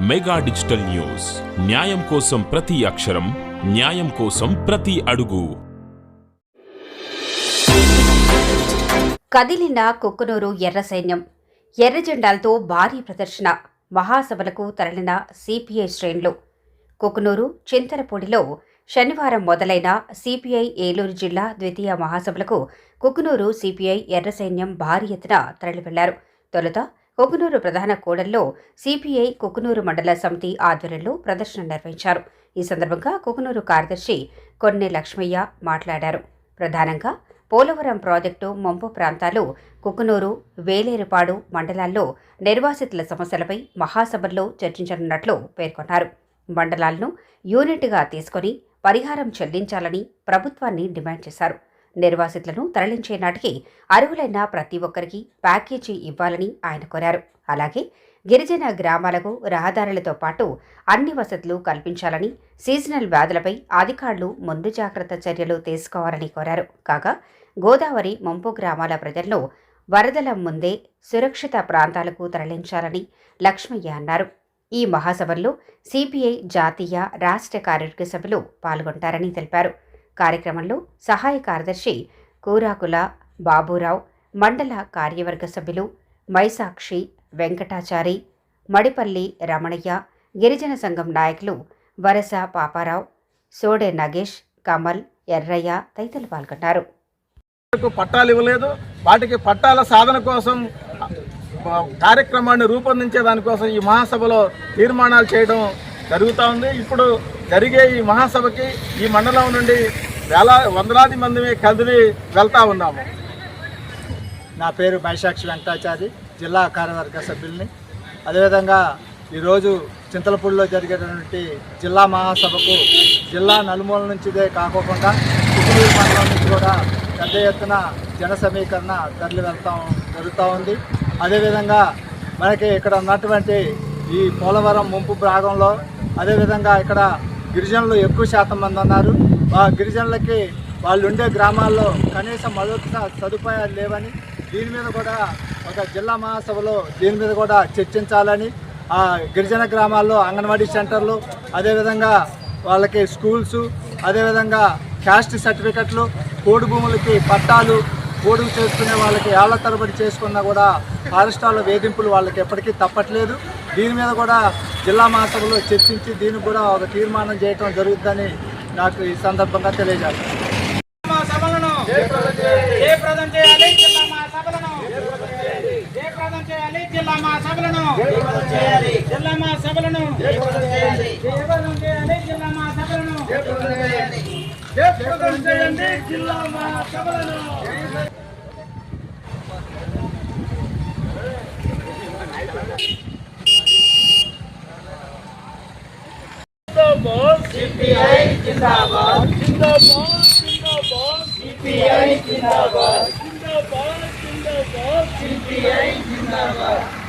Mega digital news, న్యాయం కోసం ప్రతి అక్షరం, న్యాయం కోసం ప్రతి అడుగు. కదిలిన కుక్కునూరు ఎర్ర సైన్యం, ఎర్ర జెండాలతో భారీ ప్రదర్శన, మహాసభలకు తరలిన సిపిఐ శ్రేణులు. కుక్కునూరు చింతలపూడిలో శనివారం మొదలైన సిపిఐ ఏలూరు జిల్లా ద్వితీయ మహాసభలకు కుక్కునూరు సిపిఐ ఎర్ర సైన్యం భారీ ఎత్తున తరలివెళ్లారు. తొలుత కుక్కునూరు ప్రధాన కూడల్లో సిపిఐ కుక్కునూరు మండల సమితి ఆధ్వర్యంలో ప్రదర్శన నిర్వహించారు. ఈ సందర్భంగా కుక్కునూరు కార్యదర్శి కొన్నె లక్ష్మయ్య మాట్లాడారు. ప్రధానంగా పోలవరం ప్రాజెక్టు ముంపు ప్రాంతాలు కుక్కునూరు, వేలేరుపాడు మండలాల్లో నిర్వాసితుల సమస్యలపై మహాసభల్లో చర్చించనున్నట్లు పేర్కొన్నారు. మండలాలను యూనిట్గా తీసుకుని పరిహారం చెల్లించాలని ప్రభుత్వాన్ని డిమాండ్ చేశారు. నిర్వాసితులను తరలించే నాటికి అర్హులైన ప్రతి ఒక్కరికి ప్యాకేజీ ఇవ్వాలని ఆయన కోరారు. అలాగే గిరిజన గ్రామాలకు రహదారులతో పాటు అన్ని వసతులు కల్పించాలని, సీజనల్ వ్యాధులపై అధికారులు ముందు జాగ్రత్త చర్యలు తీసుకోవాలని కోరారు. కాగా గోదావరి ముంపు గ్రామాల ప్రజలను వరదల ముందే సురక్షిత ప్రాంతాలకు తరలించాలని లక్ష్మయ్య అన్నారు. ఈ మహాసభల్లో సిపిఐ జాతీయ, రాష్ట్ర కార్యవర్గ సభ్యులు పాల్గొంటారని తెలిపారు. కార్యక్రమంలో సహాయ కార్యదర్శి కూరాకుల బాబురావు, మండల కార్యవర్గ సభ్యులు మైసాక్షి, వెంకటాచారి, మడిపల్లి రమణయ్య, గిరిజన సంఘం నాయకులు వరస పాపారావు, సోడే నగేష్, కమల్, ఎర్రయ్య తదితరులు పాల్గొన్నారు. పట్టాలు ఇవ్వలేదు, వాటికి పట్టాల సాధన కోసం కార్యక్రమాన్ని రూపొందించే దానికోసం ఈ మహాసభలో తీర్మానాలు చేయడం జరుగుతూ ఉంది. ఇప్పుడు జరిగే ఈ మహాసభకి ఈ మండలం నుండి వందలాది మంది కదిలి వెళ్తా ఉన్నాము. నా పేరు మైసాక్షి వెంకటాచారి, జిల్లా కార్యవర్గ సభ్యుల్ని. అదేవిధంగా ఈరోజు చింతలపూడిలో జరిగేటటువంటి జిల్లా మహాసభకు జిల్లా నలుమూల నుంచిదే కాకుండా కుక్కునూరు మండలం నుంచి కూడా పెద్ద ఎత్తున జన సమీకరణ తరలి వెళ్తాం జరుగుతూ ఉంది. అదేవిధంగా మనకి ఇక్కడ ఉన్నటువంటి ఈ పోలవరం ముంపు భాగంలో అదేవిధంగా ఇక్కడ గిరిజనులు ఎక్కువ శాతం మంది ఉన్నారు. ఆ గిరిజనులకి వాళ్ళు ఉండే గ్రామాల్లో కనీసం మౌలిక సదుపాయాలు లేవని, దీని మీద కూడా ఒక జిల్లా మహాసభలో దీని మీద కూడా చర్చించాలని, ఆ గిరిజన గ్రామాల్లో అంగన్వాడీ సెంటర్లు, అదేవిధంగా వాళ్ళకి స్కూల్స్, అదేవిధంగా క్యాస్ట్ సర్టిఫికెట్లు, పోడు భూములకి పట్టాలు, పోడు చేసుకునే వాళ్ళకి ఏళ్ల తరబడి చేసుకున్నా కూడా ఫారెస్టాల వేధింపులు వాళ్ళకి ఎప్పటికీ తప్పట్లేదు. దీని మీద కూడా జిల్లా మహాసభలో చర్చించి దీనికి కూడా ఒక తీర్మానం చేయడం జరుగుతుందని నాకు ఈ సందర్భంగా తెలియజేస్తాను. సిపిఐ జిందాబాద్, జిందాబాద్, జిందాబాద్, సిపిఐ జిందాబాద్, జిందాబాద్, జిందాబాద్, సిపిఐ జిందాబాద్.